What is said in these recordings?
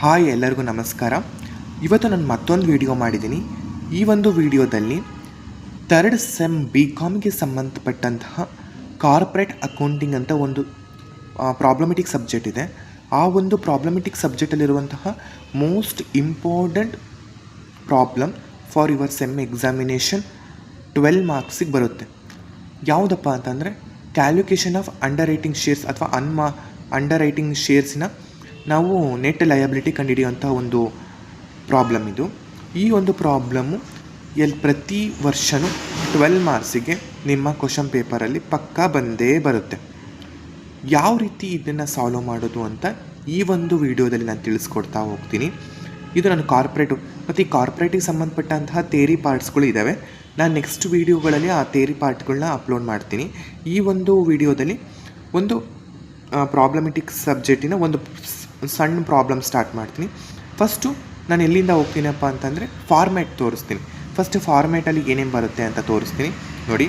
Hi ಎಲ್ಲರಿಗೂ ನಮಸ್ಕಾರ. ಇವತ್ತು ನಾನು ಮತ್ತೊಂದು ವಿಡಿಯೋ ಮಾಡಿದ್ದೀನಿ. ಈ ಒಂದು ವಿಡಿಯೋದಲ್ಲಿ ಥರ್ಡ್ ಸೆಮ್ BComಗೆ ಸಂಬಂಧಪಟ್ಟಂತಹ ಕಾರ್ಪೊರೇಟ್ ಅಕೌಂಟಿಂಗ್ ಅಂತ ಒಂದು ಪ್ರಾಬ್ಲಮೆಟಿಕ್ ಸಬ್ಜೆಕ್ಟ್ ಇದೆ. ಆ ಒಂದು ಪ್ರಾಬ್ಲಮೆಟಿಕ್ ಸಬ್ಜೆಕ್ಟಲ್ಲಿರುವಂತಹ most important problem for your sem examination 12 ಮಾರ್ಕ್ಸಿಗೆ ಬರುತ್ತೆ. ಯಾವುದಪ್ಪ ಅಂತಂದರೆ calculation of underwriting shares ಅಥವಾ ಅಂಡರ್ ರೈಟಿಂಗ್ ಶೇರ್ಸಿನ ನಾವು ನೆಟ್ ಲಯಬಿಲಿಟಿ ಕಂಡುಹಿಡಿಯುವಂಥ ಒಂದು ಪ್ರಾಬ್ಲಮ್ ಇದು. ಈ ಒಂದು ಪ್ರಾಬ್ಲಮ್ಮು ಪ್ರತಿ ವರ್ಷವೂ 12 ಮಾರ್ಕ್ಸಿಗೆ ನಿಮ್ಮ ಕ್ವಶನ್ ಪೇಪರಲ್ಲಿ ಪಕ್ಕಾ ಬಂದೇ ಬರುತ್ತೆ. ಯಾವ ರೀತಿ ಇದನ್ನು ಸಾಲ್ವ್ ಮಾಡೋದು ಅಂತ ಈ ಒಂದು ವಿಡಿಯೋದಲ್ಲಿ ನಾನು ತಿಳಿಸ್ಕೊಡ್ತಾ ಹೋಗ್ತೀನಿ. ಇದು ನಾನು ಕಾರ್ಪೊರೇಟು ಮತ್ತು ಈ ಕಾರ್ಪೊರೇಟಿಗೆ ಸಂಬಂಧಪಟ್ಟಂತಹ ಥಿಯರಿ ಪಾರ್ಟ್ಸ್ಗಳು ಇದ್ದಾವೆ. ನಾನು ನೆಕ್ಸ್ಟ್ ವೀಡಿಯೋಗಳಲ್ಲಿ ಆ ಥಿಯರಿ ಪಾರ್ಟ್ಗಳನ್ನ ಅಪ್ಲೋಡ್ ಮಾಡ್ತೀನಿ. ಈ ಒಂದು ವಿಡಿಯೋದಲ್ಲಿ ಒಂದು ಪ್ರಾಬ್ಲಮೆಟಿಕ್ ಸಬ್ಜೆಕ್ಟಿನ ಒಂದು ಸಣ್ಣ ಪ್ರಾಬ್ಲಮ್ ಸ್ಟಾರ್ಟ್ ಮಾಡ್ತೀನಿ. ಫಸ್ಟು ನಾನು ಎಲ್ಲಿಂದ ಹೋಗ್ತೀನಪ್ಪ ಅಂತಂದರೆ ಫಾರ್ಮ್ಯಾಟ್ ತೋರಿಸ್ತೀನಿ. ಫಸ್ಟ್ ಫಾರ್ಮ್ಯಾಟಲ್ಲಿ ಏನೇನು ಬರುತ್ತೆ ಅಂತ ತೋರಿಸ್ತೀನಿ. ನೋಡಿ,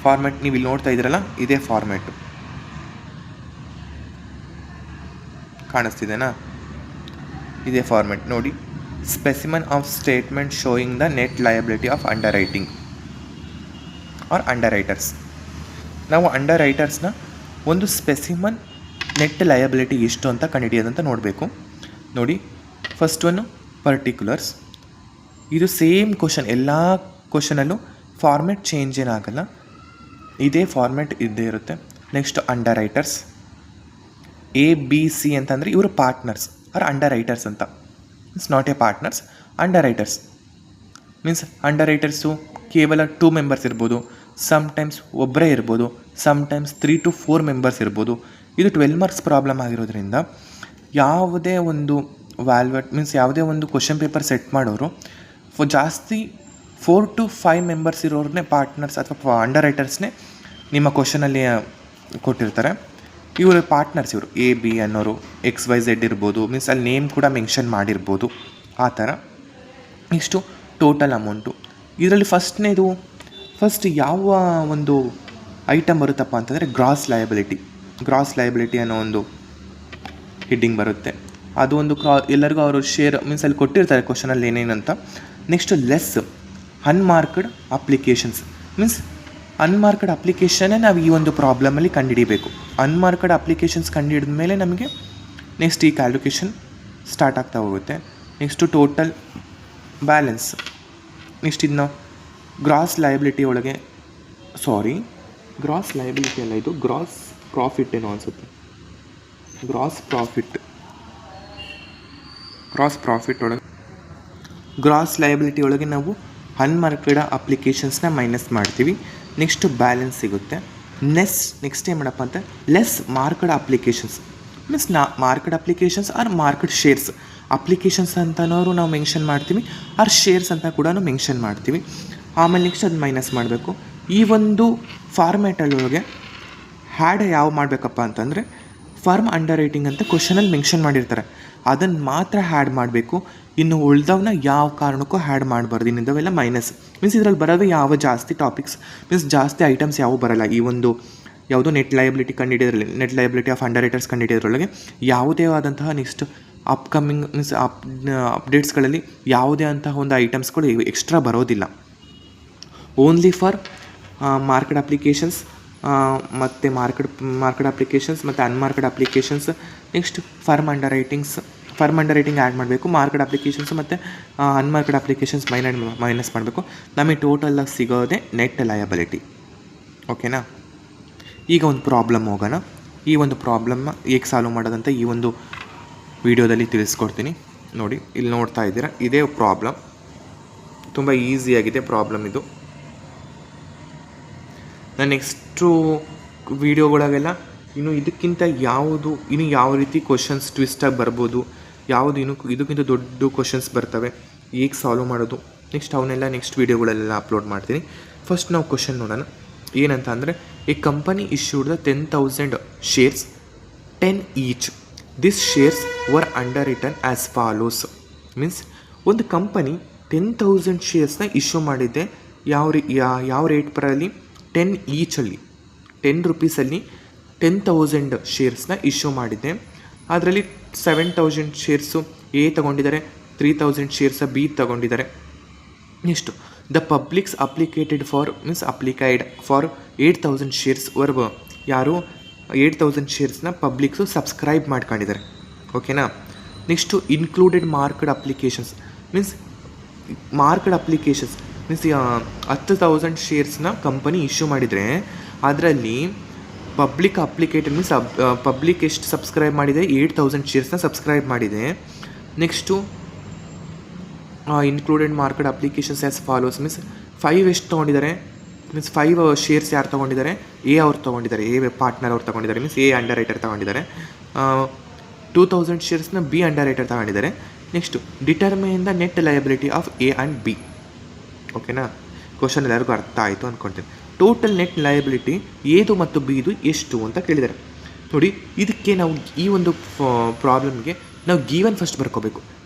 ಫಾರ್ಮ್ಯಾಟ್ ನೀವು ಇಲ್ಲಿ ನೋಡ್ತಾ ಇದ್ದೀರಲ್ಲ, ಇದೇ ಫಾರ್ಮ್ಯಾಟು ಕಾಣಿಸ್ತಿದೆನಾ? ಇದೇ ಫಾರ್ಮ್ಯಾಟ್ ನೋಡಿ. Specimen of statement showing the net liability of under writing R under writers. ನಾವು ಅಂಡರ್ ರೈಟರ್ಸ್ನ ಒಂದು ಸ್ಪೆಸಿಮನ್ ನೆಟ್ ಲಯಬಿಲಿಟಿ ಎಷ್ಟು ಅಂತ ಕಂಡುಹಿಡಿಯೋದಂತ ನೋಡಬೇಕು. ನೋಡಿ, ಫಸ್ಟ್ ಒನ್ನು ಪರ್ಟಿಕ್ಯುಲರ್ಸ್. ಇದು ಸೇಮ್ ಕ್ವಶನ್, ಎಲ್ಲ ಕ್ವಶನಲ್ಲೂ ಫಾರ್ಮ್ಯಾಟ್ ಚೇಂಜ್ ಏನಾಗಲ್ಲ, ಇದೇ ಫಾರ್ಮ್ಯಾಟ್ ಇದ್ದೇ ಇರುತ್ತೆ. ನೆಕ್ಸ್ಟ್ ಅಂಡರ್ ರೈಟರ್ಸ್, ABC ಅಂತಂದರೆ ಇವರು ಪಾರ್ಟ್ನರ್ಸ್ ಆರ್ ಅಂಡರ್ ರೈಟರ್ಸ್ ಅಂತ. Means not A partners, under writers means under writers ಕೇವಲ 2 ಮೆಂಬರ್ಸ್ ಇರ್ಬೋದು, ಸಮ್ಟೈಮ್ಸ್ ಒಬ್ಬರೇ ಇರ್ಬೋದು, ಸಮ್ಟೈಮ್ಸ್ 3 to 4 ಮೆಂಬರ್ಸ್ ಇರ್ಬೋದು. ಇದು 12 ಮಾರ್ಕ್ಸ್ ಪ್ರಾಬ್ಲಮ್ ಆಗಿರೋದ್ರಿಂದ ಯಾವುದೇ ಒಂದು ಯಾವುದೇ ಒಂದು ಕ್ವಶನ್ ಪೇಪರ್ ಸೆಟ್ ಮಾಡೋರು ಜಾಸ್ತಿ 4 to 5 ಮೆಂಬರ್ಸ್ ಇರೋರನ್ನೇ ಪಾರ್ಟ್ನರ್ಸ್ ಅಥವಾ ಅಂಡರ್ ರೈಟರ್ಸ್ನೇ ನಿಮ್ಮ ಕ್ವಶನಲ್ಲಿ ಕೊಟ್ಟಿರ್ತಾರೆ. ಇವರು ಪಾರ್ಟ್ನರ್ಸ್, ಇವರು AB ಅನ್ನೋರು XYZ ಇರ್ಬೋದು, ಮೀನ್ಸ್ ಅಲ್ಲಿ ನೇಮ್ ಕೂಡ ಮೆನ್ಷನ್ ಮಾಡಿರ್ಬೋದು, ಆ ಥರ. ಇಷ್ಟು ಟೋಟಲ್ ಅಮೌಂಟು. ಇದರಲ್ಲಿ ಫಸ್ಟ್ ಯಾವ ಒಂದು ಐಟಮ್ ಬರುತ್ತಪ್ಪ ಅಂತಂದರೆ ಗ್ರಾಸ್ ಲಯಬಿಲಿಟಿ ಅನ್ನೋ ಒಂದು ಹೆಡ್ಡಿಂಗ್ ಬರುತ್ತೆ. ಅದು ಒಂದು ಎಲ್ಲರಿಗೂ ಅವರು ಶೇರ್ ಮೀನ್ಸ್ ಅಲ್ಲಿ ಕೊಟ್ಟಿರ್ತಾರೆ ಕ್ವಶನಲ್ಲಿ ಏನೇನಂತ. Next less unmarked applications. Means unmarked ಅಪ್ಲಿಕೇಶನ್ನೇ ನಾವು ಈ ಒಂದು ಪ್ರಾಬ್ಲಮಲ್ಲಿ ಕಂಡುಹಿಡಿಬೇಕು. ಅನ್ಮಾರ್ಕ್ಡ್ ಅಪ್ಲಿಕೇಶನ್ಸ್ ಕಂಡುಹಿಡಿದ ಮೇಲೆ ನಮಗೆ ನೆಕ್ಸ್ಟ್ ಈ ಕ್ಯಾಲ್ಕುಲೇಷನ್ ಸ್ಟಾರ್ಟ್ ಆಗ್ತಾ ಹೋಗುತ್ತೆ. Next total balance. ನೆಕ್ಸ್ಟ್ ಇದನ್ನ ಗ್ರಾಸ್ ಲಯಬಿಲಿಟಿ ಒಳಗೆ ಗ್ರಾಸ್ ಲಯಬಿಲಿಟಿ ಅಲ್ಲ, ಇದು ಗ್ರಾಸ್ ಪ್ರಾಫಿಟ್ ಏನೋ ಅನಿಸುತ್ತೆ. ಗ್ರಾಸ್ ಪ್ರಾಫಿಟ್ ಒಳಗೆ ಗ್ರಾಸ್ ಲಯಬಿಲಿಟಿ ಒಳಗೆ ನಾವು ಅನ್ಮಾರ್ಕ್ಡ್ ಅಪ್ಲಿಕೇಶನ್ಸ್ನ ಮೈನಸ್ ಮಾಡ್ತೀವಿ. ನೆಕ್ಸ್ಟು ಬ್ಯಾಲೆನ್ಸ್ ಸಿಗುತ್ತೆ. ನೆಕ್ಸ್ಟ್ ಏನು ಮಾಡಪ್ಪ ಅಂತ less marked applications. Means marked applications are marked shares. Applications ಅಂತನೋರು ನಾವು ಮೆನ್ಷನ್ ಮಾಡ್ತೀವಿ, ಆರ್ ಶೇರ್ಸ್ ಅಂತ ಕೂಡ ಮೆನ್ಷನ್ ಮಾಡ್ತೀವಿ. ಆಮೇಲೆ ನೆಕ್ಸ್ಟ್ ಅದು ಮೈನಸ್ ಮಾಡಬೇಕು. ಈ ಒಂದು ಫಾರ್ಮ್ಯಾಟಲ್ಲೊಳಗೆ ಹ್ಯಾಡ್ ಯಾವ ಮಾಡಬೇಕಪ್ಪ ಅಂತಂದರೆ ಫರ್ಮ್ ಅಂಡರ್ ರೈಟಿಂಗ್ ಅಂತ ಕ್ವಶನಲ್ಲಿ ಮೆನ್ಷನ್ ಮಾಡಿರ್ತಾರೆ, ಅದನ್ನು ಮಾತ್ರ ಹ್ಯಾಡ್ ಮಾಡಬೇಕು. ಇನ್ನು ಉಳ್ದವನ್ನ ಯಾವ ಕಾರಣಕ್ಕೂ ಹ್ಯಾಡ್ ಮಾಡಬಾರ್ದು. ಇನ್ನಿದ್ದವೆಲ್ಲ ಮೈನಸ್. ಮೀನ್ಸ್ ಇದರಲ್ಲಿ ಬರೋದು ಯಾವ ಜಾಸ್ತಿ ಟಾಪಿಕ್ಸ್ ಮೀನ್ಸ್ ಜಾಸ್ತಿ ಐಟಮ್ಸ್ ಯಾವ ಬರೋಲ್ಲ. ಈ ಒಂದು ಯಾವುದೋ net liability of underwriters ಕಂಡುಹಿಡಿಯೋದ್ರೊಳಗೆ ಯಾವುದೇ ಆದಂತಹ ನೆಕ್ಸ್ಟ್ ಅಪ್ಕಮಿಂಗ್ ಮೀನ್ಸ್ ಅಪ್ಡೇಟ್ಸ್ಗಳಲ್ಲಿ ಯಾವುದೇ ಅಂತಹ ಒಂದು ಐಟಮ್ಸ್ಗಳು ಎಕ್ಸ್ಟ್ರಾ ಬರೋದಿಲ್ಲ. ಓನ್ಲಿ ಫಾರ್ ಮಾರ್ಕ್ಡ್ ಅಪ್ಲಿಕೇಶನ್ಸ್ ಮತ್ತು ಮಾರ್ಕ್ಡ್ ಅಪ್ಲಿಕೇಶನ್ಸ್ ಮತ್ತು unmarked applications. Next firm underwriting add ಮಾಡಬೇಕು. ಮಾರ್ಕ್ಡ್ ಅಪ್ಲಿಕೇಶನ್ಸ್ ಮತ್ತು ಅನ್ಮಾರ್ಕ್ಡ್ ಅಪ್ಲಿಕೇಶನ್ಸ್ ಮೈನಸ್ ಮಾಡಬೇಕು. ನಮಗೆ ಟೋಟಲಾಗಿ ಸಿಗೋದೇ ನೆಟ್ ಲಯಬಿಲಿಟಿ. ಓಕೆನಾ? ಈಗ ಒಂದು ಪ್ರಾಬ್ಲಮ್ ಹೋಗೋಣ. ಈ ಒಂದು ಪ್ರಾಬ್ಲಮ್ನ ಹೇಗೆ ಸಾಲ್ವ್ ಮಾಡೋದಂತ ಈ ಒಂದು ವಿಡಿಯೋದಲ್ಲಿ ತಿಳಿಸ್ಕೊಡ್ತೀನಿ. ನೋಡಿ, ಇಲ್ಲಿ ನೋಡ್ತಾ ಇದ್ದೀರಾ, ಇದೇ ಪ್ರಾಬ್ಲಮ್. ತುಂಬ ಈಸಿಯಾಗಿದೆ ಪ್ರಾಬ್ಲಮ್ ಇದು. ನಾನು ನೆಕ್ಸ್ಟು ವೀಡಿಯೋಗಳಿಗೆಲ್ಲ ಇದಕ್ಕಿಂತ ಯಾವ ರೀತಿ ಕ್ವಶನ್ಸ್ ಟ್ವಿಸ್ಟಾಗಿ ಬರ್ಬೋದು, ಇದಕ್ಕಿಂತ ದೊಡ್ಡ ಕ್ವಶನ್ಸ್ ಬರ್ತವೆ, ಹೇಗೆ ಸಾಲ್ವ್ ಮಾಡೋದು, ನೆಕ್ಸ್ಟ್ ವೀಡಿಯೋಗಳೆಲ್ಲ ಅಪ್ಲೋಡ್ ಮಾಡ್ತೀನಿ. ಫಸ್ಟ್ ನಾವು ಕ್ವಶನ್ ನೋಡೋಣ. ಏನಂತ ಅಂದರೆ, a company issued the 10,000 shares 10 each. This shares were underwritten as follows. Means ಒಂದು ಕಂಪನಿ 10,000 ಶೇರ್ಸ್ನ ಇಶ್ಯೂ ಮಾಡಿದ್ದೆ. ಯಾವ ರೇಟ್ ಪರಲ್ಲಿ 10 ಈಚಲ್ಲಿ 10 ರೂಪೀಸಲ್ಲಿ 10,000 ಶೇರ್ಸ್ನ ಇಶ್ಯೂ ಮಾಡಿದ್ದೆ. ಅದರಲ್ಲಿ 7,000 ಶೇರ್ಸು ಎ ತಗೊಂಡಿದ್ದಾರೆ, 3,000 ಶೇರ್ಸ ಬಿ ತಗೊಂಡಿದ್ದಾರೆ. Next the publics applicated for 8,000 shares ಯಾರು 8,000 ಶೇರ್ಸ್ನ ಪಬ್ಲಿಕ್ಸು ಸಬ್ಸ್ಕ್ರೈಬ್ ಮಾಡ್ಕೊಂಡಿದ್ದಾರೆ. ಓಕೆನಾ. Next included marked applications means 10,000 ಶೇರ್ಸ್ನ ಕಂಪನಿ ಇಶ್ಯೂ ಮಾಡಿದರೆ ಅದರಲ್ಲಿ ಪಬ್ಲಿಕ್ ಅಪ್ಲಿಕೇಟೆಡ್ ಮೀನ್ಸ್ ಪಬ್ಲಿಕ್ ಎಷ್ಟು ಸಬ್ಸ್ಕ್ರೈಬ್ ಮಾಡಿದೆ, 8,000 ಶೇರ್ಸ್ನ ಸಬ್ಸ್ಕ್ರೈಬ್ ಮಾಡಿದೆ. Next included market applications as follows means 5 ಎಷ್ಟು ತೊಗೊಂಡಿದ್ದಾರೆ ಮೀನ್ಸ್ 5 ಶೇರ್ಸ್ ಯಾರು ತೊಗೊಂಡಿದ್ದಾರೆ, ಎ ಅವ್ರು ತೊಗೊಂಡಿದ್ದಾರೆ, ಎ ಪಾರ್ಟ್ನರ್ ಅವ್ರು ತೊಗೊಂಡಿದ್ದಾರೆ ಮೀನ್ಸ್ ಎ ಅಂಡರ್ ರೈಟರ್ ತೊಗೊಂಡಿದ್ದಾರೆ. 2,000 ಶೇರ್ಸ್ನ ಬಿ ಅಂಡರ್ ರೈಟರ್ ತೊಗೊಂಡಿದ್ದಾರೆ. Next determine the net liability of A and B. ಓಕೆನಾ. ಕ್ವಶನ್ ಎಲ್ಲರಿಗೂ ಅರ್ಥ ಆಯಿತು ಅಂದ್ಕೊಳ್ತೀನಿ. ಟೋಟಲ್ ನೆಟ್ ಲಯಬಿಲಿಟಿ ಎದು ಮತ್ತು ಬಿದು ಎಷ್ಟು ಅಂತ ಕೇಳಿದ್ದಾರೆ. ನೋಡಿ, ಇದಕ್ಕೆ ನಾವು ಈ ಒಂದು ಪ್ರಾಬ್ಲಮ್ಗೆ ನಾವು ಗೀವನ್ ಫಸ್ಟ್ ಬರ್ಕೋಬೇಕು.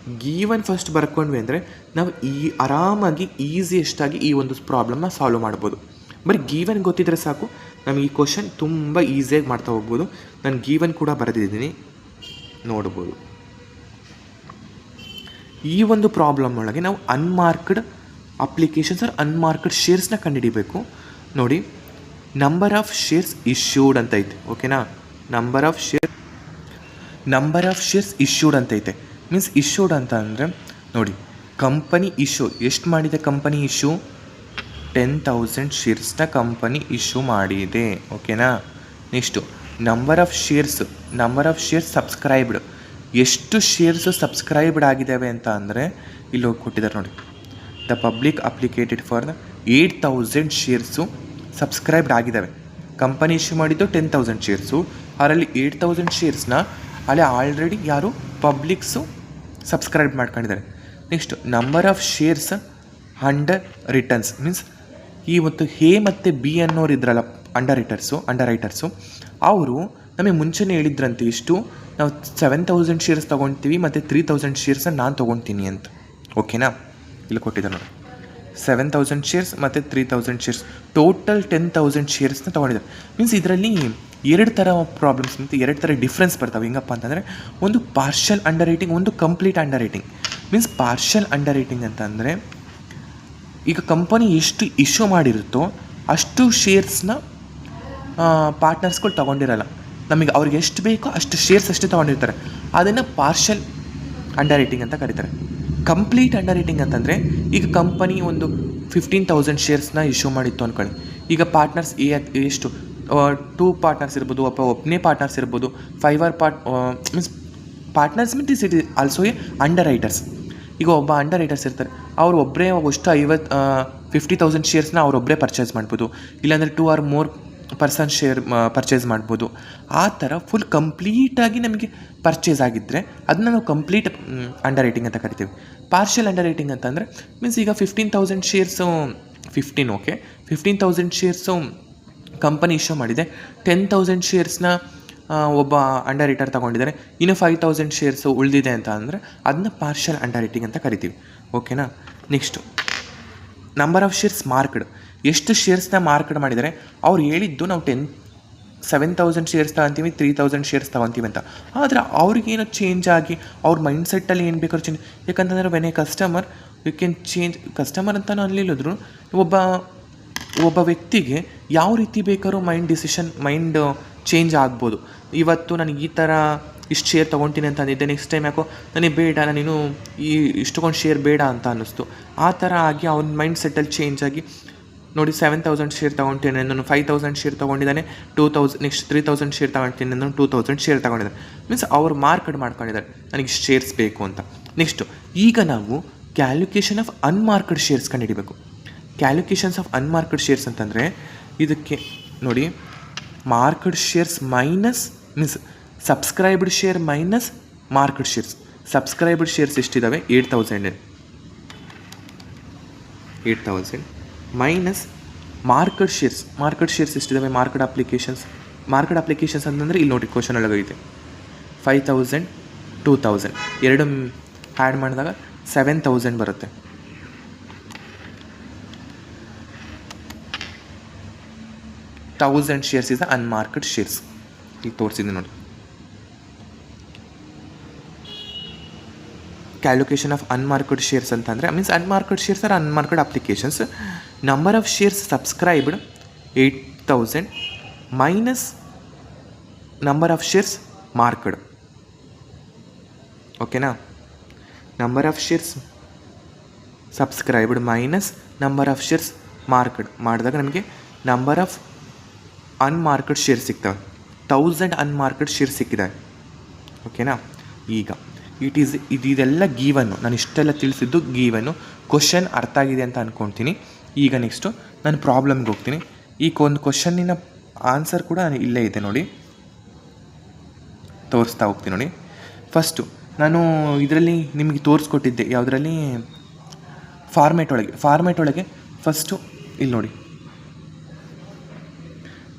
ಗೀವನ್ ಫಸ್ಟ್ ಬರ್ಕೊಂಡ್ವಿ ಅಂದರೆ ನಾವು ಆರಾಮಾಗಿ ಈಸಿಯೆಸ್ಟಾಗಿ ಈ ಒಂದು ಪ್ರಾಬ್ಲಮ್ನ ಸಾಲ್ವ್ ಮಾಡ್ಬೋದು. ಬರೀ ಗೀವನ್ ಗೊತ್ತಿದ್ದರೆ ಸಾಕು, ನಮಗೆ ಈ ಕ್ವಶನ್ ತುಂಬ ಈಸಿಯಾಗಿ ಮಾಡ್ತಾ ಹೋಗ್ಬೋದು. ನಾನು ಗೀವನ್ ಕೂಡ ಬರೆದಿದ್ದೀನಿ, ನೋಡ್ಬೋದು. ಈ ಒಂದು ಪ್ರಾಬ್ಲಮ್ ಒಳಗೆ ನಾವು ಅನ್ಮಾರ್ಕ್ಡ್ ಅಪ್ಲಿಕೇಶನ್ಸ್ ಆರ್ ಅನ್ಮಾರ್ಕ್ಡ್ ಶೇರ್ಸ್ನ ಕಂಡುಹಿಡಿಬೇಕು. ನೋಡಿ, ನಂಬರ್ ಆಫ್ ಶೇರ್ಸ್ ಇಶ್ಯೂಡ್ ಅಂತ ಐತೆ. ಓಕೆನಾ. ನಂಬರ್ ಆಫ್ ಶೇರ್ಸ್ ಇಶ್ಯೂಡ್ ಅಂತ ಐತೆ. ಮೀನ್ಸ್ ಇಶ್ಯೂಡ್ ಅಂತ ಅಂದರೆ ನೋಡಿ, ಕಂಪನಿ ಇಶ್ಯೂ ಎಷ್ಟು ಮಾಡಿದೆ, ಕಂಪನಿ ಇಶ್ಯೂ 10,000 ಶೇರ್ಸ್ನ ಕಂಪನಿ ಇಶ್ಯೂ ಮಾಡಿದೆ. ಓಕೆನಾ. Next number of shares subscribed, ಎಷ್ಟು ಶೇರ್ಸು ಸಬ್ಸ್ಕ್ರೈಬ್ಡ್ ಆಗಿದ್ದಾವೆ ಅಂತ ಅಂದರೆ ಇಲ್ಲಿ ಹೋಗಿ ಕೊಟ್ಟಿದ್ದಾರೆ ನೋಡಿ. The public applicated for 8,000 shares subscribed ಆಗಿದ್ದಾವೆ. ಕಂಪನಿ ಇಶ್ಯೂ ಮಾಡಿದ್ದು 10,000 ಶೇರ್ಸು, ಅದರಲ್ಲಿ 8,000 ಶೇರ್ಸ್ನ ಅಲ್ಲಿ ಆಲ್ರೆಡಿ ಯಾರು ಪಬ್ಲಿಕ್ಸು ಸಬ್ಸ್ಕ್ರೈಬ್ ಮಾಡ್ಕೊಂಡಿದ್ದಾರೆ. Next number of shares under returns means ಇವತ್ತು ಎ ಮತ್ತು ಬಿ ಅನ್ನೋರು ಇದ್ರಲ್ಲ ಅಂಡರ್ ರೈಟರ್ಸು ಅವರು ನಮಗೆ ಮುಂಚೆನೇ ಹೇಳಿದ್ರಂತೆ ಇಷ್ಟು ನಾವು 7,000 ಶೇರ್ಸ್ ತೊಗೊಳ್ತೀವಿ ಮತ್ತು 3,000 ಶೇರ್ಸನ್ನು ನಾನು ತೊಗೊಳ್ತೀನಿ ಅಂತ. ಓಕೆನಾ. ಇಲ್ಲಿ ಕೊಟ್ಟಿದ್ದಾರೆ ನೋಡಿ, 7,000 ಶೇರ್ಸ್ ಮತ್ತು 3,000 ಶೇರ್ಸ್ ಟೋಟಲ್ 10,000 ಶೇರ್ಸ್ನ ತೊಗೊಂಡಿದ್ದಾರೆ. ಮೀನ್ಸ್ ಇದರಲ್ಲಿ 2 ಥರ ಪ್ರಾಬ್ಲಮ್ಸ್ ಮತ್ತು 2 ಥರ ಡಿಫ್ರೆನ್ಸ್ ಬರ್ತವೆ. ಹೆಂಗಪ್ಪ ಅಂತಂದರೆ ಒಂದು ಪಾರ್ಷಲ್ ಅಂಡರ್ ರೈಟಿಂಗ್, ಒಂದು complete under writing. Means partial under writing ಅಂತಂದರೆ ಈಗ ಕಂಪನಿ ಎಷ್ಟು ಇಶ್ಯೂ ಮಾಡಿರುತ್ತೋ ಅಷ್ಟು ಶೇರ್ಸ್ನ ಪಾರ್ಟ್ನರ್ಸ್ಗಳು ತೊಗೊಂಡಿರಲ್ಲ. ನಮಗೆ ಅವ್ರಿಗೆ ಎಷ್ಟು ಬೇಕೋ ಅಷ್ಟು ಶೇರ್ಸ್ ಅಷ್ಟೇ ತೊಗೊಂಡಿರ್ತಾರೆ. ಅದನ್ನು ಪಾರ್ಷಲ್ ಅಂಡರ್ ರೈಟಿಂಗ್ ಅಂತ ಕರೀತಾರೆ. ಕಂಪ್ಲೀಟ್ ಅಂಡರ್ ರೈಟಿಂಗ್ ಅಂತಂದರೆ ಈಗ ಕಂಪನಿ ಒಂದು 15,000 ಶೇರ್ಸ್ನ ಇಶ್ಯೂ ಮಾಡಿತ್ತು ಅಂದ್ಕೊಳ್ಳಿ. ಈಗ ಪಾರ್ಟ್ನರ್ಸ್ ಎಷ್ಟು 2 ಪಾರ್ಟ್ನರ್ಸ್ ಇರ್ಬೋದು, ಒಬ್ಬನೇ ಪಾರ್ಟ್ನರ್ಸ್ ಇರ್ಬೋದು, 5 means partners means it is also A under writers. ಈಗ ಒಬ್ಬ ಅಂಡರ್ ರೈಟರ್ಸ್ ಇರ್ತಾರೆ, ಅವ್ರು ಒಬ್ಬರೇ ಅಷ್ಟು 50,000 ಶೇರ್ಸ್ನ ಅವರೊಬ್ಬರೇ ಪರ್ಚೇಸ್ ಮಾಡ್ಬೋದು, ಇಲ್ಲಾಂದರೆ 2 or more person share purchase ಮಾಡ್ಬೋದು. ಆ ಥರ ಫುಲ್ ಕಂಪ್ಲೀಟಾಗಿ ನಮಗೆ ಪರ್ಚೇಸ್ ಆಗಿದ್ದರೆ ಅದನ್ನ ನಾವು ಕಂಪ್ಲೀಟ್ ಅಂಡರ್ ರೈಟಿಂಗ್ ಅಂತ ಕರಿತೀವಿ. ಪಾರ್ಷಿಯಲ್ ಅಂಡರ್ ರೈಟಿಂಗ್ ಅಂತಂದರೆ ಮೀನ್ಸ್ ಈಗ 15,000 ಶೇರ್ಸು 15,000 ಶೇರ್ಸು ಕಂಪನಿ ಇಶ್ಯೂ ಮಾಡಿದೆ, 10,000 ಶೇರ್ಸ್ನ ಒಬ್ಬ ಅಂಡರ್ ರೈಟರ್ ತೊಗೊಂಡಿದ್ದಾರೆ, ಇನ್ನು 5,000 ಶೇರ್ಸು ಉಳಿದಿದೆ ಅಂತ ಅಂದರೆ ಅದನ್ನ ಪಾರ್ಷಿಯಲ್ ಅಂಡರ್ ರೈಟಿಂಗ್ ಅಂತ ಕರಿತೀವಿ. ಓಕೆನಾ. Next number of shares marked, ಎಷ್ಟು ಶೇರ್ಸ್ನ ಮಾರ್ಕೆಟ್ ಮಾಡಿದ್ದಾರೆ. ಅವ್ರು ಹೇಳಿದ್ದು ನಾವು 7,000 ಶೇರ್ಸ್ ತೊಗೊತೀವಿ, 3,000 ಶೇರ್ಸ್ ತೊಗೊತೀವಿ ಅಂತ. ಆದರೆ ಅವ್ರಿಗೇನೋ ಚೇಂಜ್ ಆಗಿ ಅವ್ರ ಮೈಂಡ್ಸೆಟ್ಟಲ್ಲಿ ಏನು ಬೇಕಾದ್ರೂ ಚೇಂಜ್, ಯಾಕಂತಂದರೆ when a customer you can change. Customer ಅಂತಲೂ ಅಲ್ಲಿಲ್ಲದ್ರು ಒಬ್ಬ ವ್ಯಕ್ತಿಗೆ ಯಾವ ರೀತಿ ಬೇಕಾದ್ರೂ ಮೈಂಡ್ ಚೇಂಜ್ ಆಗ್ಬೋದು. ಇವತ್ತು ನನಗೆ ಈ ಥರ ಇಷ್ಟು ಶೇರ್ ತೊಗೊತೀನಿ ಅಂತ ಅಂದಿದ್ದೆ, ನೆಕ್ಸ್ಟ್ ಟೈಮ್ ಯಾಕೋ ನನಗೆ ಬೇಡ, ನಾನಿನ್ನು ಇಷ್ಟೊಂದು ಶೇರ್ ಬೇಡ ಅಂತ ಅನ್ನಿಸ್ತು. ಆ ಥರ ಆಗಿ ಅವ್ನ ಮೈಂಡ್ ಸೆಟ್ಟಲ್ಲಿ ಚೇಂಜ್ ಆಗಿ ನೋಡಿ 7,000 ಶೇರ್ ತೊಗೊಳ್ತೀನಿ, ನಾನು 5,000 ಶೇರ್ ತೊಗೊಂಡಿದ್ದಾನೆ, 2,000 ನೆಕ್ಸ್ಟ್ 3,000 ಶೇರ್ ತೊಗೊಳ್ತೀನಿ, ನಾನು 2,000 ಶೇರ್ ತೊಗೊಂಡಿದ್ದಾರೆ. ಮೀನ್ಸ್ ಅವ್ರು ಮಾರ್ಕೆಟ್ ಮಾಡ್ಕೊಂಡಿದ್ದಾರೆ ನನಗೆ ಶೇರ್ಸ್ ಬೇಕು ಅಂತ. ನೆಕ್ಸ್ಟು ಈಗ ನಾವು ಕ್ಯಾಲ್ಕುಲೇಷನ್ ಆಫ್ ಅನ್ಮಾರ್ಕೆಡ್ ಶೇರ್ಸ್ ಕಂಡುಹಿಡಿಬೇಕು. ಕ್ಯಾಲ್ಕುಲೇಷನ್ಸ್ ಆಫ್ ಅನ್ಮಾರ್ಕೆಡ್ ಶೇರ್ಸ್ ಅಂತಂದರೆ ಇದಕ್ಕೆ ನೋಡಿ, marked shares minus means subscribed share minus marked shares. Subscribed shares ಎಷ್ಟಿದ್ದಾವೆ 8,000 ಮೈನಸ್ ಮಾರ್ಕೆಡ್ ಶೇರ್ಸ್ ಎಷ್ಟಿದ್ದಾವೆ. ಮಾರ್ಕೆಟ್ ಅಪ್ಲಿಕೇಶನ್ಸ್ ಅಂತಂದರೆ ಇಲ್ಲಿ ನೋಡಿ ಕ್ವಶನ್ ಒಳಗೈತೆ 5,000 2,000 ಎರಡು ಆ್ಯಡ್ ಮಾಡಿದಾಗ 7,000 ಬರುತ್ತೆ. Thousand shares is the unmarked shares. ಈಗ ತೋರಿಸಿದ್ದೀನಿ ನೋಡಿ. ಕ್ಯಾಲ್ಕುಲೇಷನ್ ಆಫ್ ಅನ್ಮಾರ್ಕ್ಡ್ ಶೇರ್ಸ್ ಅಂತಂದರೆ means unmarked shares are unmarked applications. Number of shares subscribed 8,000 minus number of shares marked. ಓಕೆನಾ? Number of shares subscribed minus number of shares marked ಮಾಡಿದಾಗ ನಮಗೆ number of unmarked shares ಸಿಗ್ತವೆ. 1000 unmarked shares ಸಿಕ್ಕಿದ್ದಾವೆ. ಓಕೆನಾ? ಈಗ ಇದೆಲ್ಲ ಗೀವನ್ನು, ನಾನು ಇಷ್ಟೆಲ್ಲ ತಿಳಿಸಿದ್ದು ಗೀವನ್ನು. ಕ್ವಶನ್ ಅರ್ಥ ಆಗಿದೆ ಅಂತ ಅಂದ್ಕೊಳ್ತೀನಿ. ಈಗ ನೆಕ್ಸ್ಟು ನಾನು ಪ್ರಾಬ್ಲಮ್ಗೆ ಹೋಗ್ತೀನಿ. ಈಗ ಒಂದು ಕ್ವಶನ್ನಿನ ಆನ್ಸರ್ ಕೂಡ ಇಲ್ಲೇ ಇದೆ ನೋಡಿ, ತೋರಿಸ್ತಾ ಹೋಗ್ತೀನಿ ನೋಡಿ. ಫಸ್ಟು ನಾನು ಇದರಲ್ಲಿ ನಿಮಗೆ ತೋರಿಸ್ಕೊಟ್ಟಿದ್ದೆ, ಯಾವುದರಲ್ಲಿ, ಫಾರ್ಮೇಟ್ ಒಳಗೆ ಫಸ್ಟು ಇಲ್ಲಿ ನೋಡಿ,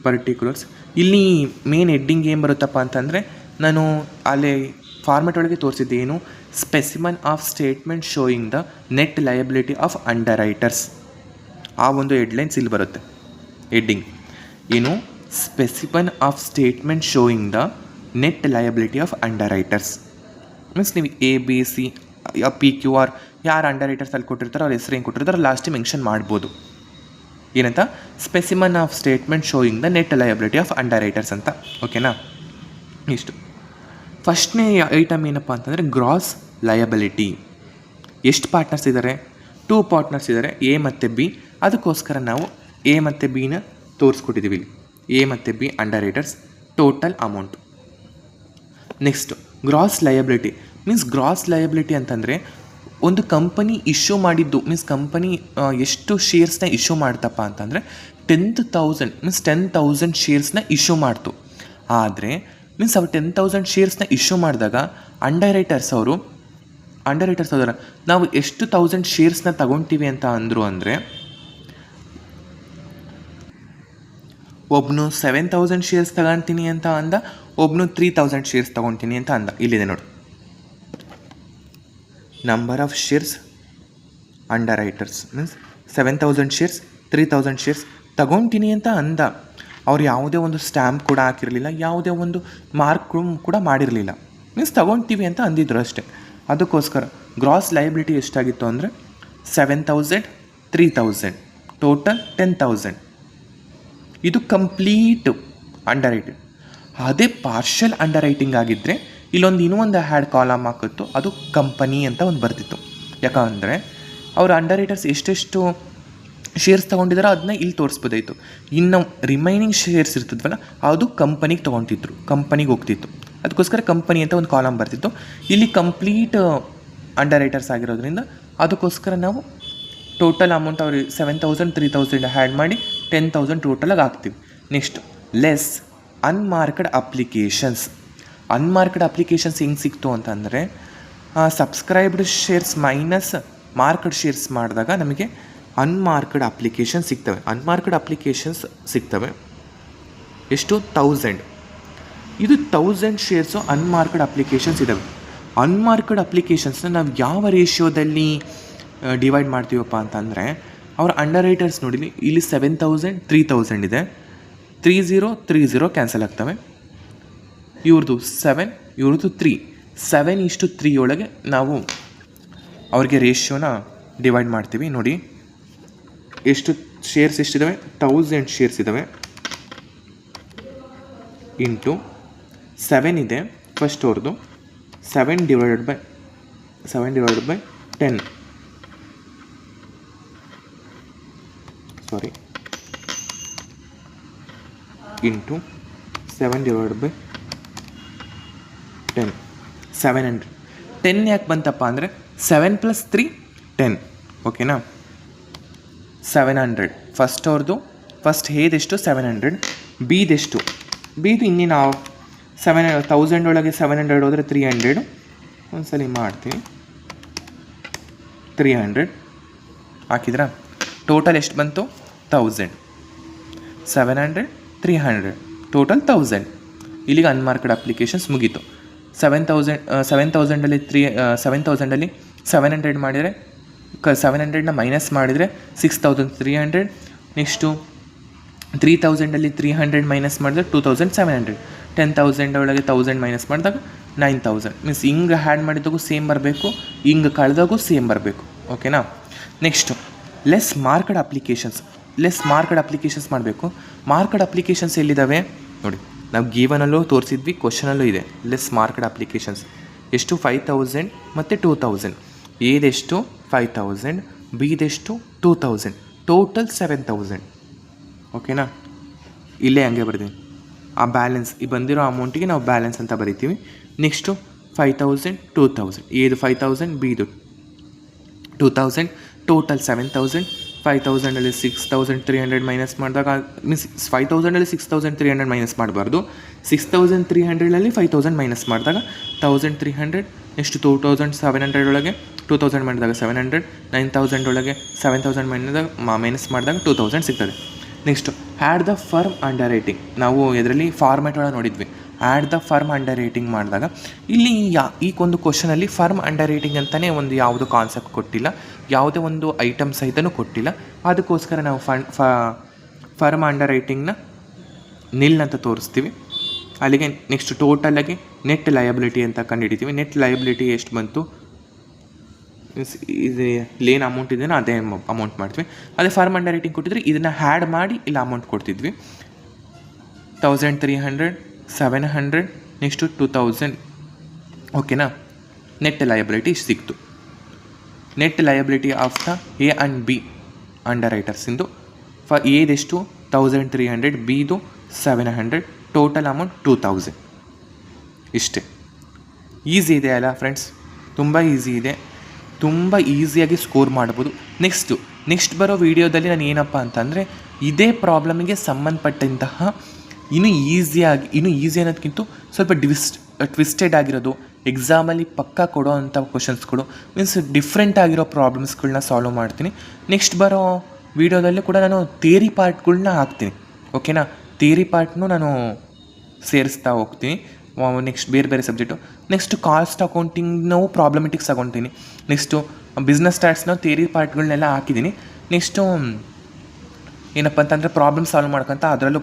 ಪರ್ಟಿಕ್ಯುಲರ್ಸ್. ಇಲ್ಲಿ ಮೇನ್ ಹೆಡ್ಡಿಂಗ್ ಏನು ಬರುತ್ತಪ್ಪ ಅಂತಂದರೆ, ನಾನು ಅಲ್ಲಿ ಫಾರ್ಮೆಟ್ ಒಳಗೆ ತೋರಿಸಿದ್ದೆ ಏನು, specimen of statement showing the net liability of under writers. ಆ ಒಂದು ಹೆಡ್ಲೈನ್ಸ್ ಇಲ್ಲಿ ಬರುತ್ತೆ. ಹೆಡ್ಡಿಂಗ್ ಏನು, specimen of statement showing the net liability of under writers. Means ನೀವು ABC PQR ಯಾರು ಅಂಡರ್ ರೈಟರ್ಸ್ ಅಲ್ಲಿ ಕೊಟ್ಟಿರ್ತಾರೋ ಅವ್ರ ಹೆಸರು ಏನು ಕೊಟ್ಟಿರ್ತಾರೋ ಲಾಸ್ಟಿಗೆ ಮೆನ್ಷನ್ ಮಾಡ್ಬೋದು. ಏನಂತ, specimen of statement showing the net liability of under writers ಅಂತ. ಓಕೆನಾ? ಇಷ್ಟು. ಫಸ್ಟ್ನೇ ಐಟಮ್ ಏನಪ್ಪ ಅಂತಂದರೆ ಗ್ರಾಸ್ ಲಯಬಿಲಿಟಿ. ಎಷ್ಟು ಪಾರ್ಟ್ನರ್ಸ್ ಇದ್ದಾರೆ? 2 ಪಾರ್ಟ್ನರ್ಸ್ ಇದ್ದಾರೆ, A ಮತ್ತು B. ಅದಕ್ಕೋಸ್ಕರ ನಾವು A ಮತ್ತು Bನ ತೋರಿಸ್ಕೊಟ್ಟಿದ್ದೀವಿ ಇಲ್ಲಿ. A ಮತ್ತು B underwriters, total amount. Next gross liability. Means gross liability ಅಂತಂದರೆ ಒಂದು ಕಂಪನಿ ಇಶ್ಯೂ ಮಾಡಿದ್ದು, ಮೀನ್ಸ್ ಕಂಪನಿ ಎಷ್ಟು ಶೇರ್ಸ್ನ ಇಶ್ಯೂ ಮಾಡ್ತಪ್ಪ ಅಂತಂದರೆ 10,000 ಮೀನ್ಸ್ 10,000 ಶೇರ್ಸ್ನ ಇಶ್ಯೂ ಮಾಡ್ತು. ಆದರೆ ಮೀನ್ಸ್ ಅವ್ರು 10,000 ಶೇರ್ಸ್ನ ಇಶ್ಯೂ ಮಾಡಿದಾಗ ಅಂಡರ್ ರೈಟರ್ಸ್ ಅವರು ನಾವು ಎಷ್ಟು 1000 ಶೇರ್ಸ್ನ ತಗೊಳ್ತೀವಿ ಅಂತ ಅಂದರು ಅಂದರೆ, ಒಬ್ಬನು 7,000 ಶೇರ್ಸ್ ತಗೊಳ್ತೀನಿ ಅಂತ ಅಂದ, ಒಬ್ಬನು 3,000 ಶೇರ್ಸ್ ತಗೊಳ್ತೀನಿ ಅಂತ ಅಂದ. ಇಲ್ಲಿದೆ ನೋಡಿ, number of shares under writers means 7,000 shares 3,000 shares ತಗೊಳ್ತೀನಿ ಅಂತ ಅಂದ. ಅವ್ರು ಯಾವುದೇ ಒಂದು ಸ್ಟ್ಯಾಂಪ್ ಕೂಡ ಹಾಕಿರಲಿಲ್ಲ, ಯಾವುದೇ ಒಂದು ಮಾರ್ಕ್ ಕೂಡ ಮಾಡಿರಲಿಲ್ಲ. ಮೀನ್ಸ್ ತಗೊಳ್ತೀವಿ ಅಂತ ಅಂದಿದ್ರು ಅಷ್ಟೇ. ಅದಕ್ಕೋಸ್ಕರ ಗ್ರಾಸ್ ಲಯಬಿಲಿಟಿ ಎಷ್ಟಾಗಿತ್ತು ಅಂದರೆ 7,000 3,000 ಟೋಟಲ್ 10,000. ಇದು ಕಂಪ್ಲೀಟ್ ಅಂಡರ್ ರೈಟೆಡ್. ಅದೇ ಪಾರ್ಷಲ್ ಅಂಡರ್ ರೈಟಿಂಗ್ ಆಗಿದ್ದರೆ ಇನ್ನೊಂದು ಹ್ಯಾಡ್ ಕಾಲಮ್ ಹಾಕಿತ್ತು, ಅದು ಕಂಪನಿ ಅಂತ ಒಂದು ಬರ್ತಿತ್ತು. ಯಾಕಂದರೆ ಅವ್ರು ಅಂಡರ್ ರೈಟರ್ಸ್ ಎಷ್ಟೆಷ್ಟು ಶೇರ್ಸ್ ತೊಗೊಂಡಿದ್ದಾರೋ ಅದನ್ನ ಇಲ್ಲಿ ತೋರಿಸ್ಬೋದಾಯಿತು. ಇನ್ನು ರಿಮೈನಿಂಗ್ ಶೇರ್ಸ್ ಇರ್ತಿದ್ವಲ್ಲ ಅದು ಕಂಪನಿಗೆ ತೊಗೊತಿದ್ರು, ಕಂಪನಿಗೆ ಹೋಗ್ತಿತ್ತು. ಅದಕ್ಕೋಸ್ಕರ ಕಂಪನಿ ಅಂತ ಒಂದು ಕಾಲಮ್ ಬರ್ತಿತ್ತು. ಇಲ್ಲಿ ಕಂಪ್ಲೀಟ್ ಅಂಡರ್ ರೈಟರ್ಸ್ ಆಗಿರೋದ್ರಿಂದ ಅದಕ್ಕೋಸ್ಕರ ನಾವು ಟೋಟಲ್ ಅಮೌಂಟ್ ಅವ್ರಿಗೆ 7,000 3,000 ಹ್ಯಾಡ್ ಮಾಡಿ 10,000 ಟೋಟಲಾಗಿ ಹಾಕ್ತೀವಿ. Next less unmarked applications. Unmarked applications ಹೆಂಗೆ ಸಿಕ್ತು ಅಂತಂದರೆ, subscribed shares minus marked shares ಮಾಡಿದಾಗ ನಮಗೆ ಅನ್ಮಾರ್ಕ್ಡ್ ಅಪ್ಲಿಕೇಶನ್ ಸಿಗ್ತವೆ. ಅನ್ಮಾರ್ಕ್ಡ್ ಅಪ್ಲಿಕೇಶನ್ಸ್ ಸಿಗ್ತವೆ ಎಷ್ಟು? 1000. ಇದು 1000 ಶೇರ್ಸು ಅನ್ಮಾರ್ಕ್ಡ್ ಅಪ್ಲಿಕೇಶನ್ಸ್ ಇದ್ದಾವೆ. ಅನ್ಮಾರ್ಕ್ಡ್ ಅಪ್ಲಿಕೇಶನ್ಸ್ನ ನಾವು ಯಾವ ರೇಷಿಯೋದಲ್ಲಿ ಡಿವೈಡ್ ಮಾಡ್ತೀವಪ್ಪ ಅಂತಂದರೆ, ಅವ್ರ ಅಂಡರ್ ರೈಟರ್ಸ್ ನೋಡಿ, ಇಲ್ಲಿ 7,000 3,000 ಇದೆ, 30 ಕ್ಯಾನ್ಸಲ್ ಆಗ್ತವೆ. ಇವ್ರದ್ದು 7, ಇವ್ರದ್ದು 3, 7:3 ಒಳಗೆ ನಾವು ಅವ್ರಿಗೆ ರೇಷಿಯೋನ ಡಿವೈಡ್ ಮಾಡ್ತೀವಿ. ನೋಡಿ ಎಷ್ಟು ಶೇರ್ಸ್ ಎಷ್ಟಿದ್ದಾವೆ? 1000 ಶೇರ್ಸ್ ಇದ್ದಾವೆ ಇಂಟು 7 ಇದೆ ಫಸ್ಟ್ ಅವ್ರದ್ದು. 7 divided by 10 into 7 divided by 10 700. 10 ಯಾಕೆ ಬಂತಪ್ಪ ಅಂದರೆ 7 + 3 10. ಓಕೆನಾ? 700 ಫಸ್ಟ್ ಅವ್ರದ್ದು. ಫಸ್ಟ್ ಹೇದೆಷ್ಟು? 700. ಬಿದೆಷ್ಟು? ಬಿದು ಇನ್ನೇನು 7,000 ಒಳಗೆ 700 ಹೋದರೆ 300. ಒಂದ್ಸಲಿ ಮಾಡ್ತೀನಿ. 300 ಹಾಕಿದ್ರಾ? ಟೋಟಲ್ ಎಷ್ಟು ಬಂತು? 1000. 700 300 ಟೋಟಲ್ 1000. ಇಲ್ಲಿಗೆ ಅನ್ಮಾರ್ಕ್ಡ್ ಅಪ್ಲಿಕೇಶನ್ಸ್ ಮುಗೀತು. 7,000ಅಲ್ಲಿ 700 ಮಾಡಿದರೆ 700ನ ಮೈನಸ್ ಮಾಡಿದರೆ 6,300. ನೆಕ್ಸ್ಟು 3,000ಅಲ್ಲಿ 300 ಮೈನಸ್ ಮಾಡಿದ್ರೆ 2,700. 10,000 ಒಳಗೆ 1,000 ಮೈನಸ್ ಮಾಡಿದಾಗ 9000 ಮೀನ್ಸ್ ಹಿಂಗೆ ಆ್ಯಡ್ ಮಾಡಿದಾಗೂ ಸೇಮ್ ಬರಬೇಕು, ಹಿಂಗೆ ಕಳೆದಾಗೂ ಸೇಮ್ ಬರಬೇಕು. ಓಕೆನಾ. ನೆಕ್ಸ್ಟು ಲೆಸ್ ಮಾರ್ಕ್ಡ್ ಅಪ್ಲಿಕೇಶನ್ಸ್ ಮಾಡಬೇಕು. ಮಾರ್ಕ್ಡ್ ಅಪ್ಲಿಕೇಶನ್ಸ್ ಎಲ್ಲಿದ್ದಾವೆ ನೋಡಿ, ನಾವು ಗೀವನಲ್ಲೂ ತೋರಿಸಿದ್ವಿ, ಕ್ವಶನಲ್ಲೂ ಇದೆ. ಲೆಸ್ ಮಾರ್ಕ್ಡ್ ಅಪ್ಲಿಕೇಶನ್ಸ್ ಎಷ್ಟು 5000 ಮತ್ತು 2000. ಎದೆಷ್ಟು 5000, ಬಿದೆಷ್ಟು 2000, ಟೋಟಲ್ 7000. ಓಕೆನಾ. ಇಲ್ಲೇ ಹಂಗೆ ಬರ್ತೀನಿ. ಆ ಬ್ಯಾಲೆನ್ಸ್ ಈ ಬಂದಿರೋ ಅಮೌಂಟಿಗೆ ನಾವು ಬ್ಯಾಲೆನ್ಸ್ ಅಂತ ಬರಿತೀವಿ. ನೆಕ್ಸ್ಟು 5000, 2000, ಏದು 5000, ಬಿದು 2000, ಟೋಟಲ್ 7000. 5000ಅಲ್ಲಿ 6300 ಮೈನಸ್ ಮಾಡಿದಾಗ ಮೀನ್ಸ್ 5000ಅಲ್ಲಿ 6300 ಮೈನಸ್ ಮಾಡಬಾರ್ದು, 6300ಅಲ್ಲಿ 5000 ಮೈನಸ್ ಮಾಡಿದಾಗ 1300. ನೆಕ್ಸ್ಟ್ 2700 ಒಳಗೆ 2000 ಮಾಡಿದಾಗ 700, 9000 ಒಳಗೆ 7000 ಮೈನಸ್ ಮಾಡಿದಾಗ 2000 ಸಿಗ್ತದೆ. Next add the firm under writing. ನಾವು ಇದರಲ್ಲಿ ಫಾರ್ಮ್ಯಾಟ್ ಒಳಗೆ ನೋಡಿದ್ವಿ. Add the firm under writing ಮಾಡಿದಾಗ ಇಲ್ಲಿ ಈ ಒಂದು ಕ್ವಶನಲ್ಲಿ ಫರ್ಮ್ ಅಂಡರ್ ರೈಟಿಂಗ್ ಅಂತಲೇ ಒಂದು ಯಾವುದೋ ಕಾನ್ಸೆಪ್ಟ್ ಕೊಟ್ಟಿಲ್ಲ, ಯಾವುದೇ ಒಂದು ಐಟಮ್ ಸಹಿತನೂ ಕೊಟ್ಟಿಲ್ಲ. ಅದಕ್ಕೋಸ್ಕರ ನಾವು ಫರ್ಮ್ ಅಂಡರ್ ರೈಟಿಂಗ್ನ ನಿಲ್ ಅಂತ ತೋರಿಸ್ತೀವಿ. ಅಲ್ಲಿಗೆ ನೆಕ್ಸ್ಟ್ ಟೋಟಲಾಗಿ ನೆಟ್ ಲಯಬಿಲಿಟಿ ಅಂತ ಕಂಡುಹಿಡಿತೀವಿ. ನೆಟ್ ಲಯಬಿಲಿಟಿ ಎಷ್ಟು ಬಂತು, ಮೀನ್ಸ್ ಇದು ಏನು ಅಮೌಂಟ್ ಇದೆಯೋ ಅದೇ ಅಮೌಂಟ್ ಮಾಡ್ತೀವಿ. ಅದೇ ಫರ್ಮ್ ಅಂಡರ್ ರೈಟಿಂಗ್ ಕೊಟ್ಟಿದ್ರೆ ಇದನ್ನು ಹ್ಯಾಡ್ ಮಾಡಿ ಇಲ್ಲ ಅಮೌಂಟ್ ಕೊಡ್ತಿದ್ವಿ. 1300, 700, ನೆಕ್ಸ್ಟು 2000. ಓಕೆನಾ. ನೆಟ್ ಲಯಬಿಲಿಟಿ ಸಿಕ್ತು. Net liability of the A and B ಅಂಡರ್ ರೈಟರ್ಸಿಂದು ಎದೆಷ್ಟು 1300, ಬಿದು 700, ಟೋಟಲ್ ಅಮೌಂಟ್ 2000. ಇಷ್ಟೇ. ಈಸಿ ಇದೆ ಅಲ್ಲ ಫ್ರೆಂಡ್ಸ್, ತುಂಬ ಈಸಿ ಇದೆ, ತುಂಬ ಈಸಿಯಾಗಿ ಸ್ಕೋರ್ ಮಾಡ್ಬೋದು. ನೆಕ್ಸ್ಟ್ ಬರೋ ವೀಡಿಯೋದಲ್ಲಿ ನಾನು ಏನಪ್ಪ ಅಂತಂದರೆ ಇದೇ ಪ್ರಾಬ್ಲಮಿಗೆ ಸಂಬಂಧಪಟ್ಟಂತಹ ಇನ್ನೂ ಈಸಿ ಅನ್ನೋದಕ್ಕಿಂತ ಸ್ವಲ್ಪ ಟ್ವಿಸ್ಟೆಡ್ ಆಗಿರೋದು, ಎಕ್ಸಾಮಲ್ಲಿ ಪಕ್ಕಾ ಕೊಡೋ ಅಂಥ ಕ್ವಶನ್ಸ್ಗಳು, ಮೀನ್ಸ್ ಡಿಫ್ರೆಂಟ್ ಆಗಿರೋ ಪ್ರಾಬ್ಲಮ್ಸ್ಗಳನ್ನ ಸಾಲ್ವ್ ಮಾಡ್ತೀನಿ. ನೆಕ್ಸ್ಟ್ ಬರೋ ವೀಡಿಯೋದಲ್ಲಿ ಕೂಡ ನಾನು ಥಿಯರಿ ಪಾರ್ಟ್ಗಳನ್ನ ಹಾಕ್ತೀನಿ. ಓಕೆನಾ. ಥಿಯರಿ ಪಾರ್ಟ್ನೂ ನಾನು ಸೇರಿಸ್ತಾ ಹೋಗ್ತೀನಿ. ನೆಕ್ಸ್ಟ್ ಬೇರೆ ಸಬ್ಜೆಕ್ಟು. ನೆಕ್ಸ್ಟು ಕಾಸ್ಟ್ ಅಕೌಂಟಿಂಗ್ನೂ ಪ್ರಾಬ್ಲಮೆಟಿಕ್ಸ್ ತಗೊತೀನಿ. ನೆಕ್ಸ್ಟು ಬಿಸ್ನೆಸ್ ಸ್ಟಾಟ್ಸ್ನ ಥಿಯರಿ ಪಾರ್ಟ್ಗಳನ್ನೆಲ್ಲ ಹಾಕಿದ್ದೀನಿ. ನೆಕ್ಸ್ಟು ಏನಪ್ಪ ಅಂತಂದರೆ ಪ್ರಾಬ್ಲಮ್ ಸಾಲ್ವ್ ಮಾಡ್ಕೊತ ಅದರಲ್ಲೂ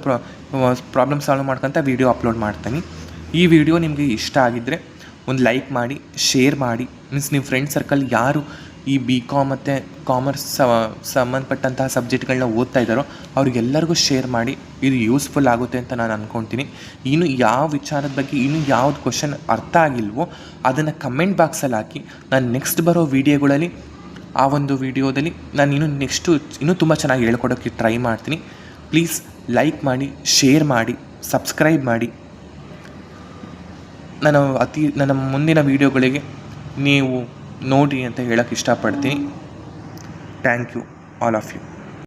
ಪ್ರಾಬ್ಲಮ್ ಸಾಲ್ವ್ ಮಾಡ್ಕೊತ ವೀಡಿಯೋ ಅಪ್ಲೋಡ್ ಮಾಡ್ತೀನಿ. ಈ ವಿಡಿಯೋ ನಿಮಗೆ ಇಷ್ಟ ಆಗಿದ್ದರೆ ಒಂದು ಲೈಕ್ ಮಾಡಿ, ಶೇರ್ ಮಾಡಿ. ಮೀನ್ಸ್ ನಿಮ್ಮ ಫ್ರೆಂಡ್ ಸರ್ಕಲ್ ಯಾರು ಈ BCom ಮತ್ತು ಕಾಮರ್ಸ್ ಸಂಬಂಧಪಟ್ಟಂತಹ ಸಬ್ಜೆಕ್ಟ್ಗಳನ್ನ ಓದ್ತಾ ಇದ್ದಾರೋ ಅವ್ರಿಗೆಲ್ಲರಿಗೂ ಶೇರ್ ಮಾಡಿ. ಇದು ಯೂಸ್ಫುಲ್ ಆಗುತ್ತೆ ಅಂತ ನಾನು ಅಂದ್ಕೊಳ್ತೀನಿ. ಇನ್ನು ಯಾವ ವಿಚಾರದ ಬಗ್ಗೆ ಇನ್ನೂ ಯಾವ್ದು ಕ್ವಶನ್ ಅರ್ಥ ಆಗಿಲ್ವೋ ಅದನ್ನು ಕಮೆಂಟ್ ಬಾಕ್ಸಲ್ಲಿ ಹಾಕಿ. ನಾನು ನೆಕ್ಸ್ಟ್ ಬರೋ ವೀಡಿಯೋಗಳಲ್ಲಿ ಆ ಒಂದು ವೀಡಿಯೋದಲ್ಲಿ ನಾನು ಇನ್ನೂ ತುಂಬ ಚೆನ್ನಾಗಿ ಹೇಳ್ಕೊಡೋಕ್ಕೆ ಟ್ರೈ ಮಾಡ್ತೀನಿ. ಪ್ಲೀಸ್ ಲೈಕ್ ಮಾಡಿ, ಶೇರ್ ಮಾಡಿ, ಸಬ್ಸ್ಕ್ರೈಬ್ ಮಾಡಿ. ನನ್ನ ಮುಂದಿನ ವೀಡಿಯೋಗಳಿಗೆ ನೀವು ನೋಡಿ ಅಂತ ಹೇಳೋಕ್ಕೆ ಇಷ್ಟಪಡ್ತೀನಿ. Thank you all of you.